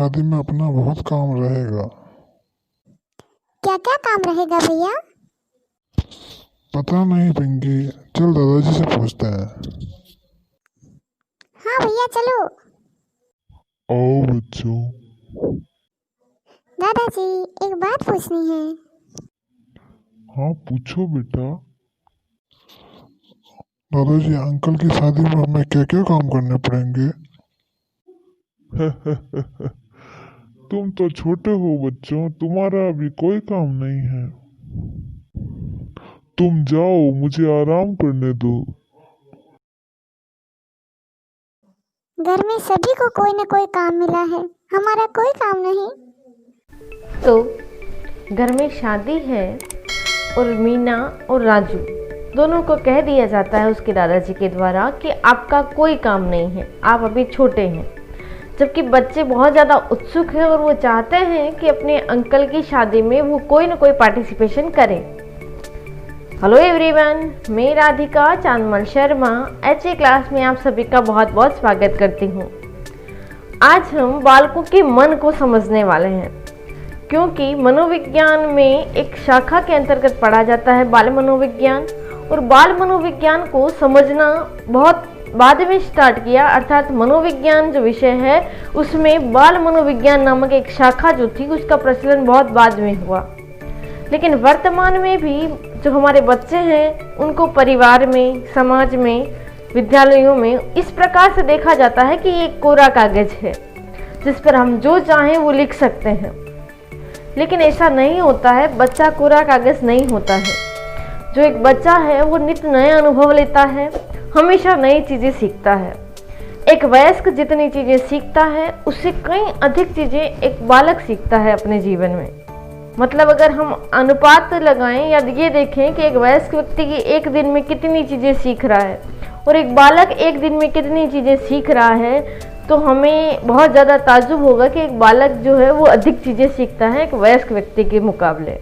शादी में अपना बहुत काम रहेगा। क्या क्या काम रहेगा भैया? पता नहीं पिंकी, चल दादाजी से पूछते हैं। हाँ भैया चलो। आओ बच्चों। दादाजी एक बात पूछनी है। हाँ पूछो बेटा। दादाजी अंकल की शादी में हमें क्या क्या काम करने पड़ेंगे? तुम तो छोटे हो बच्चों, तुम्हारा अभी कोई काम नहीं है। तुम जाओ, मुझे आराम करने दो। घर में सभी को कोई न कोई काम मिला है, हमारा कोई काम नहीं। तो घर में शादी है और मीना और राजू दोनों को कह दिया जाता है उसके दादाजी के द्वारा कि आपका कोई काम नहीं है, आप अभी छोटे हैं। जबकि बच्चे बहुत ज़्यादा उत्सुक हैं और वो चाहते हैं कि अपने अंकल की शादी में वो कोई ना कोई पार्टिसिपेशन करें। हेलो एवरीवन, मैं राधिका चांदमल शर्मा HA क्लास में आप सभी का बहुत बहुत स्वागत करती हूँ। आज हम बालकों के मन को समझने वाले हैं, क्योंकि मनोविज्ञान में एक शाखा के अंतर्गत पढ़ा जाता है बाल मनोविज्ञान, और बाल मनोविज्ञान को समझना बहुत बाद में स्टार्ट किया। अर्थात मनोविज्ञान जो विषय है उसमें बाल मनोविज्ञान नामक एक शाखा जो थी उसका प्रचलन बहुत बाद में हुआ। लेकिन वर्तमान में भी जो हमारे बच्चे हैं उनको परिवार में, समाज में, विद्यालयों में इस प्रकार से देखा जाता है कि एक कोरा कागज है जिस पर हम जो चाहें वो लिख सकते हैं। लेकिन ऐसा नहीं होता है, बच्चा कोरा कागज नहीं होता है। जो एक बच्चा है वो नित्य नए अनुभव लेता है, हमेशा नई चीज़ें सीखता है। एक वयस्क जितनी चीज़ें सीखता है उससे कई अधिक चीज़ें एक बालक सीखता है अपने जीवन में। मतलब अगर हम अनुपात लगाएं या ये देखें कि एक वयस्क व्यक्ति की एक दिन में कितनी चीज़ें सीख रहा है और एक बालक एक दिन में कितनी चीज़ें सीख रहा है, तो हमें बहुत ज़्यादा ताज्जुब होगा कि एक बालक जो है वो अधिक चीज़ें सीखता है एक वयस्क व्यक्ति के मुकाबले।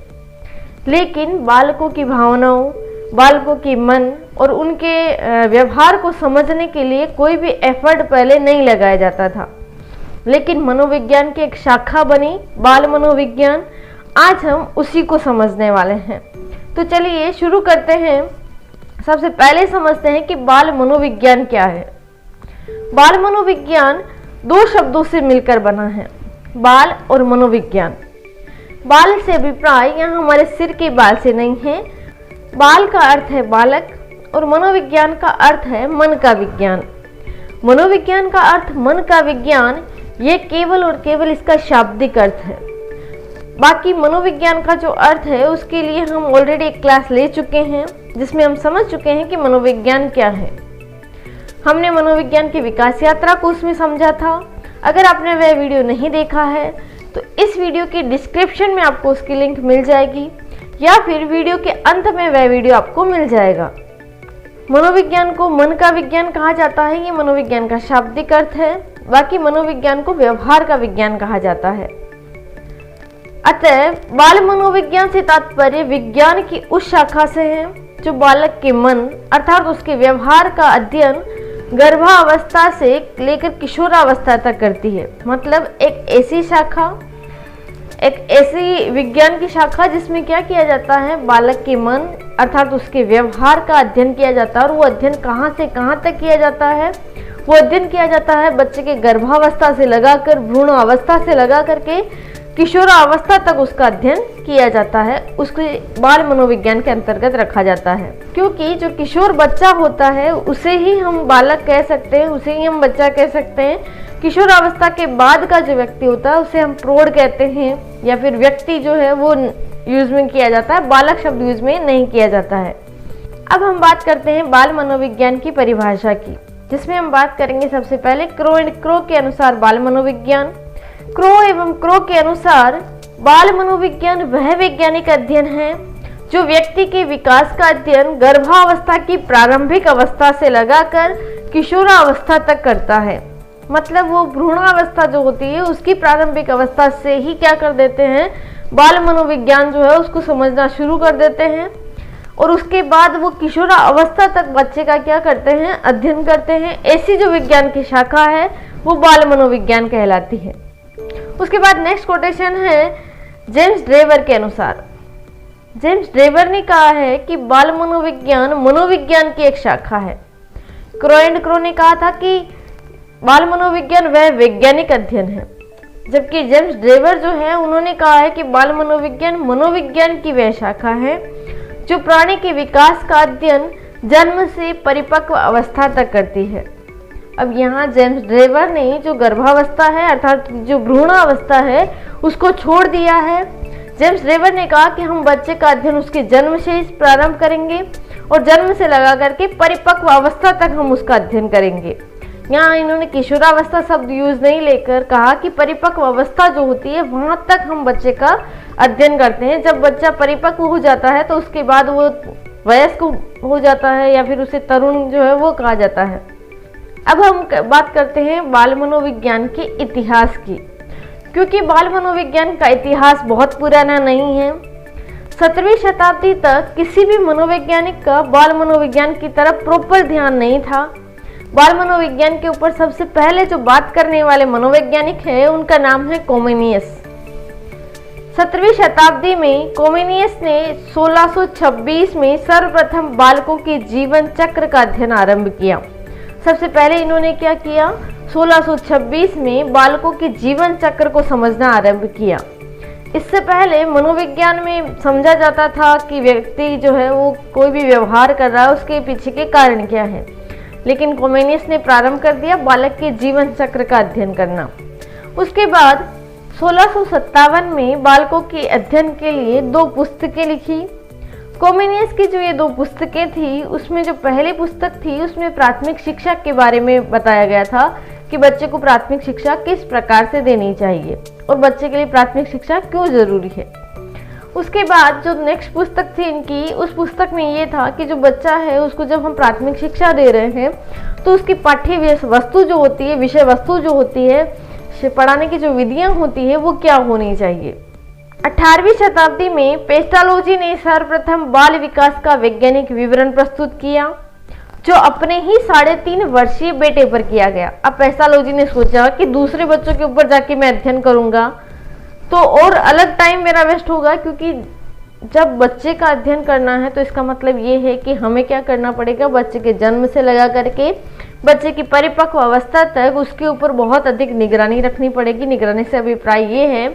लेकिन बालकों की भावनाओं, बालकों की मन और उनके व्यवहार को समझने के लिए कोई भी एफर्ट पहले नहीं लगाया जाता था। लेकिन मनोविज्ञान की एक शाखा बनी बाल मनोविज्ञान। आज हम उसी को समझने वाले हैं। तो चलिए शुरू करते हैं। सबसे पहले समझते हैं कि बाल मनोविज्ञान क्या है। बाल मनोविज्ञान दो शब्दों से मिलकर बना है, बाल और मनोविज्ञान। बाल से अभिप्राय यहाँ हमारे सिर के बाल से नहीं है। बाल का अर्थ है बालक और मनोविज्ञान का अर्थ है मन का विज्ञान। मनोविज्ञान का अर्थ मन का विज्ञान, ये केवल और केवल इसका शाब्दिक अर्थ है। बाकी मनोविज्ञान का जो अर्थ है उसके लिए हम ऑलरेडी एक क्लास ले चुके हैं जिसमें हम समझ चुके हैं कि मनोविज्ञान क्या है। हमने मनोविज्ञान की विकास यात्रा को उसमें समझा था। अगर आपने वह वीडियो नहीं देखा है तो इस वीडियो के डिस्क्रिप्शन में आपको उसकी लिंक मिल जाएगी, या फिर वीडियो के अंत में वह वीडियो आपको मिल जाएगा। मनोविज्ञान को मन का विज्ञान कहा जाता है, ये मनोविज्ञान का शाब्दिक अर्थ है। बाकी मनोविज्ञान को व्यवहार का विज्ञान कहा जाता है। अतः बाल मनोविज्ञान से तात्पर्य विज्ञान की उस शाखा से है जो बालक के मन अर्थात उसके व्यवहार का अध्ययन गर्भावस्था से लेकर किशोरावस्था तक करती है। मतलब एक ऐसी शाखा, एक ऐसी विज्ञान की शाखा जिसमें क्या किया जाता है, बालक के मन अर्थात उसके व्यवहार का अध्ययन किया जाता है। और वो अध्ययन कहाँ से कहाँ तक किया जाता है? वो अध्ययन किया जाता है बच्चे के गर्भावस्था से लगाकर भ्रूण अवस्था से लगा करके किशोरावस्था तक उसका अध्ययन किया जाता है, उसके बाल मनोविज्ञान के अंतर्गत रखा जाता है। क्योंकि जो किशोर बच्चा होता है उसे ही हम बालक कह सकते हैं, उसे ही हम बच्चा कह सकते हैं। किशोरावस्था के बाद का जो व्यक्ति होता है उसे हम प्रौढ़ कहते हैं, या फिर व्यक्ति जो है वो यूज में किया जाता है, बालक शब्द यूज में नहीं किया जाता है। अब हम बात करते हैं बाल मनोविज्ञान की परिभाषा की, जिसमें हम बात करेंगे सबसे पहले क्रो एंड क्रो के अनुसार बाल मनोविज्ञान। क्रो एवं क्रो के अनुसार बाल मनोविज्ञान वह वैज्ञानिक अध्ययन है जो व्यक्ति के विकास का अध्ययन गर्भावस्था की प्रारंभिक अवस्था से लगाकर किशोरावस्था तक करता है। मतलब वो भ्रूणावस्था जो होती है उसकी प्रारंभिक अवस्था से ही क्या कर देते हैं, बाल मनोविज्ञान जो है उसको समझना शुरू कर देते हैं। और उसके बाद वो किशोरावस्था तक बच्चे का क्या करते हैं, अध्ययन करते हैं। ऐसी जो विज्ञान की शाखा है वो बाल मनोविज्ञान कहलाती है। उसके बाद नेक्स्ट कोटेशन है जेम्स ड्रेवर के अनुसार। जेम्स ड्रेवर ने कहा है कि बाल मनोविज्ञान मनोविज्ञान की एक शाखा है। क्रो एंड क्रो ने कहा था कि बाल मनोविज्ञान वह वैज्ञानिक अध्ययन है, जबकि जेम्स ड्रेवर जो है उन्होंने कहा है कि बाल मनोविज्ञान मनोविज्ञान की वह शाखा है जो प्राणी के विकास का अध्ययन जन्म से परिपक्व अवस्था तक करती है। अब यहाँ जेम्स ड्रेवर ने जो गर्भावस्था है अर्थात जो भ्रूणावस्था है उसको छोड़ दिया है। जेम्स ड्रेवर ने कहा कि हम बच्चे का अध्ययन उसके जन्म से प्रारंभ करेंगे और जन्म से लगा करके परिपक्व अवस्था तक हम उसका अध्ययन करेंगे। यहाँ इन्होंने किशोरावस्था शब्द यूज नहीं लेकर कहा कि परिपक्व अवस्था जो होती है वहां तक हम बच्चे का अध्ययन करते हैं। जब बच्चा परिपक्व हो जाता है तो उसके बाद वो वयस्क हो जाता है या फिर उसे तरुण जो है वो कहा जाता है। अब हम बात करते हैं बाल मनोविज्ञान के इतिहास की, क्योंकि बाल मनोविज्ञान का इतिहास बहुत पुराना नहीं है। 17वीं शताब्दी तक किसी भी मनोवैज्ञानिक का बाल मनोविज्ञान की तरफ प्रॉपर ध्यान नहीं था। बाल मनोविज्ञान के ऊपर सबसे पहले जो बात करने वाले मनोवैज्ञानिक है उनका नाम है कोमेनियस। 17वीं शताब्दी में कोमेनियस ने 1626 में सर्वप्रथम बालकों के जीवन चक्र का अध्ययन आरंभ किया। सबसे पहले इन्होंने क्या किया, 1626 में बालकों के जीवन चक्र को समझना आरंभ किया। इससे पहले मनोविज्ञान में समझा जाता था कि व्यक्ति जो है वो कोई भी व्यवहार कर रहा है उसके पीछे के कारण क्या है, लेकिन कोमेनियस ने प्रारंभ कर दिया बालक के जीवन चक्र का अध्ययन करना। उसके बाद 1657 में बालकों के अध्ययन के लिए 2 पुस्तकें लिखी। कोमेनियस की जो ये 2 पुस्तकें थी उसमें जो पहली पुस्तक थी उसमें प्राथमिक शिक्षा के बारे में बताया गया था कि बच्चे को प्राथमिक शिक्षा किस प्रकार से देनी चाहिए और बच्चे के लिए प्राथमिक शिक्षा क्यों जरूरी है। उसके बाद जो नेक्स्ट पुस्तक थी इनकी, उस पुस्तक में ये था कि जो बच्चा है उसको जब हम प्राथमिक शिक्षा दे रहे हैं तो उसकी पाठ्य वस्तु जो होती है, विषय वस्तु जो होती है, पढ़ाने की जो विधियां होती है वो क्या होनी चाहिए। 18वीं शताब्दी में पेस्टालोजी ने सर्वप्रथम बाल विकास का वैज्ञानिक विवरण प्रस्तुत किया जो अपने ही 3.5 वर्षीय बेटे पर किया गया। अब पेस्टालोजी ने सोचा कि दूसरे बच्चों के ऊपर जाके मैं अध्ययन करूंगा तो और अलग टाइम मेरा वेस्ट होगा, क्योंकि जब बच्चे का अध्ययन करना है तो इसका मतलब ये है कि हमें क्या करना पड़ेगा, बच्चे के जन्म से लगा करके बच्चे की परिपक्व अवस्था तक उसके ऊपर बहुत अधिक निगरानी रखनी पड़ेगी। निगरानी से अभिप्राय ये है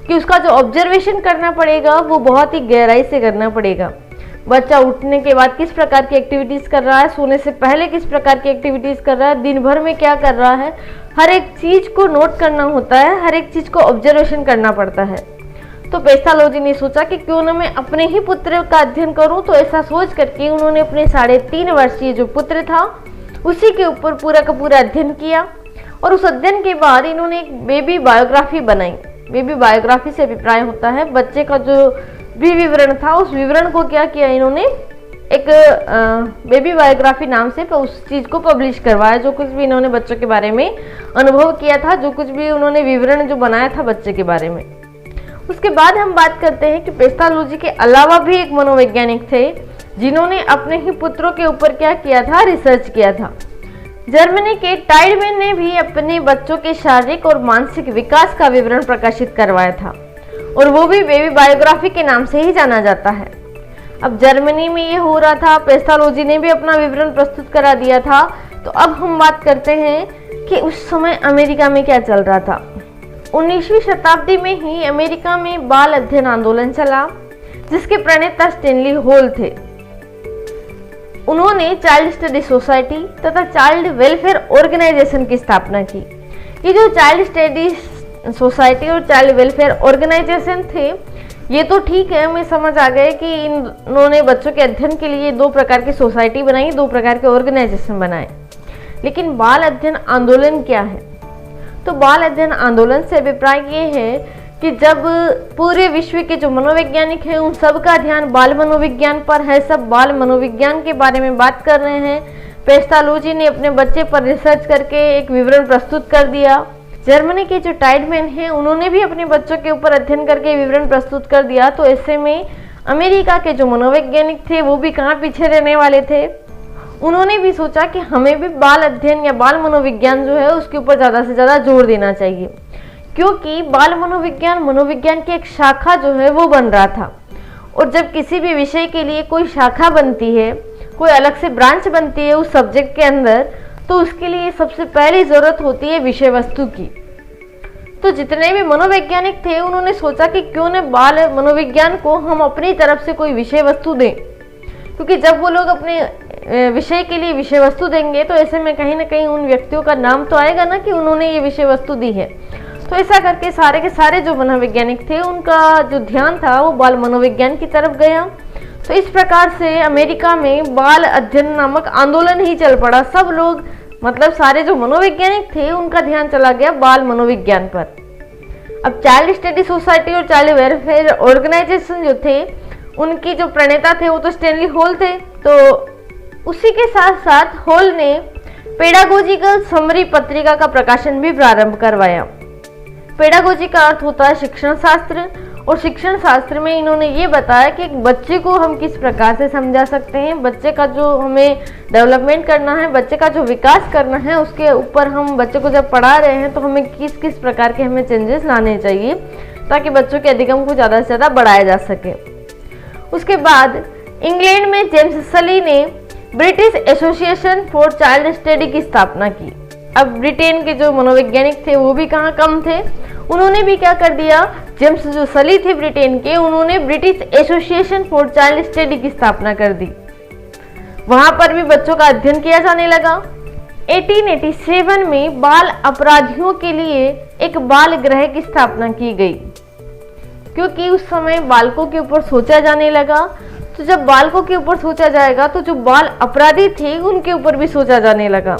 कि उसका जो ऑब्जर्वेशन करना पड़ेगा वो बहुत ही गहराई से करना पड़ेगा। बच्चा उठने के बाद किस प्रकार की एक्टिविटीज़ कर रहा है, सोने से पहले किस प्रकार की एक्टिविटीज़ कर रहा है, दिन भर में क्या कर रहा है, हर एक चीज़ को नोट करना होता है, हर एक चीज़ को ऑब्जर्वेशन करना पड़ता है। तो पेस्टालोजी ने सोचा कि क्यों ना मैं अपने ही पुत्र का अध्ययन करूं। तो ऐसा सोच करके उन्होंने अपने 3.5 वर्षीय जो पुत्र था उसी के ऊपर पूरा का पूरा अध्ययन किया और उस अध्ययन के बाद इन्होंने एक बेबी बायोग्राफी बनाई। बेबी बायोग्राफी से अभिप्राय होता है बच्चे का जो भी विवरण था उस विवरण को क्या किया, इन्होंने एक बेबी बायोग्राफी नाम से उस चीज़ को पब्लिश करवाया। जो कुछ भी इन्होंने बच्चों के बारे में अनुभव किया था, जो कुछ भी उन्होंने विवरण जो बनाया था बच्चे के बारे में। उसके बाद हम बात करते हैं कि पेस्टालोजी के अलावा भी एक मनोवैज्ञानिक थे जिन्होंने अपने ही पुत्रों के ऊपर क्या किया था, रिसर्च किया था। जर्मनी के टाइडमैन ने भी अपने बच्चों के शारीरिक और मानसिक विकास का विवरण प्रकाशित करवाया था और वो भी बेबी बायोग्राफी के नाम से ही जाना जाता है। अब जर्मनी में ये हो रहा था, पेस्टालोजी ने भी अपना विवरण प्रस्तुत करा दिया था। तो अब हम बात करते हैं कि उस समय अमेरिका में क्या चल रहा था। 19वीं शताब्दी में ही अमेरिका में बाल अध्ययन आंदोलन चला जिसके प्रणेता स्टैनली हॉल थे। उन्होंने चाइल्ड स्टडी सोसाइटी तथा चाइल्ड वेलफेयर ऑर्गेनाइजेशन की स्थापना की। ये जो चाइल्ड स्टडी सोसाइटी और चाइल्ड वेलफेयर ऑर्गेनाइजेशन थे ये तो ठीक है, हमें समझ आ गए कि इन्होंने बच्चों के अध्ययन के लिए 2 प्रकार की सोसाइटी बनाई, 2 प्रकार के ऑर्गेनाइजेशन बनाए। लेकिन बाल अध्ययन आंदोलन क्या है? तो बाल अध्ययन आंदोलन से अभिप्राय ये है कि जब पूरे विश्व के जो मनोवैज्ञानिक हैं उन सब का ध्यान बाल मनोविज्ञान पर है, सब बाल मनोविज्ञान के बारे में बात कर रहे हैं। पेस्टालोजी ने अपने बच्चे पर रिसर्च करके एक विवरण प्रस्तुत कर दिया। जर्मनी के जो टाइडमैन हैं उन्होंने भी अपने बच्चों के ऊपर अध्ययन करके विवरण प्रस्तुत कर दिया। तो ऐसे में अमेरिका के जो मनोवैज्ञानिक थे वो भी कहाँ पीछे रहने वाले थे। उन्होंने भी सोचा कि हमें भी बाल अध्ययन या बाल मनोविज्ञान जो है उसके ऊपर ज़्यादा से ज़्यादा जोर देना चाहिए, क्योंकि बाल मनोविज्ञान मनोविज्ञान की एक शाखा जो है वो बन रहा था। और जब किसी भी विषय के लिए कोई शाखा बनती है, कोई अलग से ब्रांच बनती है उस सब्जेक्ट के अंदर, तो उसके लिए सबसे पहली ज़रूरत होती है विषय वस्तु की। तो जितने भी मनोवैज्ञानिक थे उन्होंने सोचा कि क्यों न बाल मनोविज्ञान को हम अपनी तरफ से कोई विषय वस्तु दें, क्योंकि जब वो लोग अपने विषय के लिए विषय वस्तु देंगे तो ऐसे में कहीं ना कहीं उन व्यक्तियों का नाम तो आएगा ना कि उन्होंने ये विषय वस्तु दी है। तो ऐसा करके सारे के सारे जो मनोवैज्ञानिक थे उनका जो ध्यान था वो बाल मनोविज्ञान की तरफ गया। तो इस प्रकार से अमेरिका में बाल अध्ययन नामक आंदोलन ही चल पड़ा। सब लोग मतलब सारे जो मनोवैज्ञानिक थे उनका ध्यान चला गया बाल मनोविज्ञान पर। अब चाइल्ड स्टडी सोसाइटी और चाइल्ड वेलफेयर ऑर्गेनाइजेशन जो थे उनकी जो प्रणेता थे वो तो स्टैनली हॉल थे। तो उसी के साथ साथ हॉल ने पेडागोजिकल समरी पत्रिका का प्रकाशन भी प्रारंभ करवाया। पेडागोजी का अर्थ होता है शिक्षण शास्त्र, और शिक्षण शास्त्र में इन्होंने ये बताया कि एक बच्चे को हम किस प्रकार से समझा सकते हैं, बच्चे का जो हमें डेवलपमेंट करना है, बच्चे का जो विकास करना है, उसके ऊपर हम बच्चे को जब पढ़ा रहे हैं तो हमें किस किस प्रकार के हमें चेंजेस लाने चाहिए ताकि बच्चों के अधिगम को ज़्यादा से ज़्यादा बढ़ाया जा सके। उसके बाद इंग्लैंड में जेम्स सली ने British association for child study की स्थापना की। अब ब्रिटेन के जो मनोवैज्ञानिक थे वो भी कहाँ कम थे, उन्होंने भी क्या कर दिया, जेम्स जो सली थे ब्रिटेन के, उन्होंने British association for child study की स्थापना कर दी। वहां पर भी बच्चों का अध्ययन किया जाने लगा। 1887 में बाल अपराधियों के लिए एक बाल गृह की स्थापना की गई, क्योंकि उस समय बालकों के ऊपर सोचा जाने लगा। तो जब बालकों के ऊपर सोचा जाएगा तो जो बाल अपराधी थे उनके ऊपर भी सोचा जाने लगा।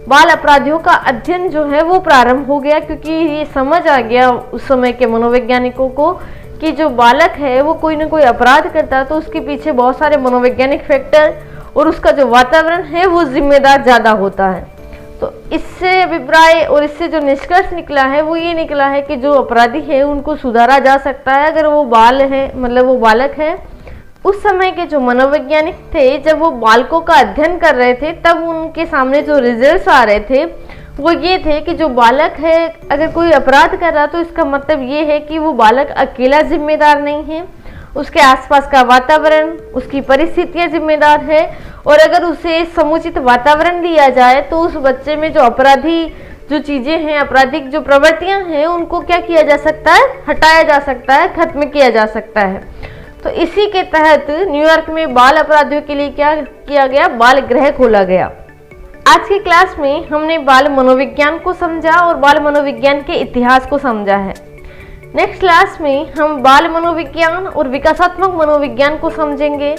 बाल अपराधियों का अध्ययन जो है वो प्रारंभ हो गया, क्योंकि ये समझ आ गया उस समय के मनोवैज्ञानिकों को कि जो बालक है वो कोई ना कोई अपराध करता है तो उसके पीछे बहुत सारे मनोवैज्ञानिक फैक्टर और उसका जो वातावरण है वो जिम्मेदार ज़्यादा होता है। तो इससे अभिप्राय और इससे जो निष्कर्ष निकला है वो ये निकला है कि जो अपराधी है उनको सुधारा जा सकता है अगर वो बाल है, मतलब वो बालक है। उस समय के जो मनोवैज्ञानिक थे जब वो बालकों का अध्ययन कर रहे थे तब उनके सामने जो रिजल्ट्स आ रहे थे वो ये थे कि जो बालक है अगर कोई अपराध कर रहा तो इसका मतलब ये है कि वो बालक अकेला जिम्मेदार नहीं है, उसके आसपास का वातावरण, उसकी परिस्थितियाँ जिम्मेदार है। और अगर उसे समुचित वातावरण दिया जाए तो उस बच्चे में जो अपराधी जो चीज़ें हैं, आपराधिक जो प्रवृत्तियाँ हैं उनको क्या किया जा सकता है, हटाया जा सकता है, खत्म किया जा सकता है। तो इसी के तहत न्यूयॉर्क में बाल अपराधियों के लिए क्या किया गया, बाल गृह खोला गया। आज की क्लास में हमने बाल मनोविज्ञान को समझा और बाल मनोविज्ञान के इतिहास को समझा है। नेक्स्ट क्लास में हम बाल मनोविज्ञान और विकासात्मक मनोविज्ञान को समझेंगे।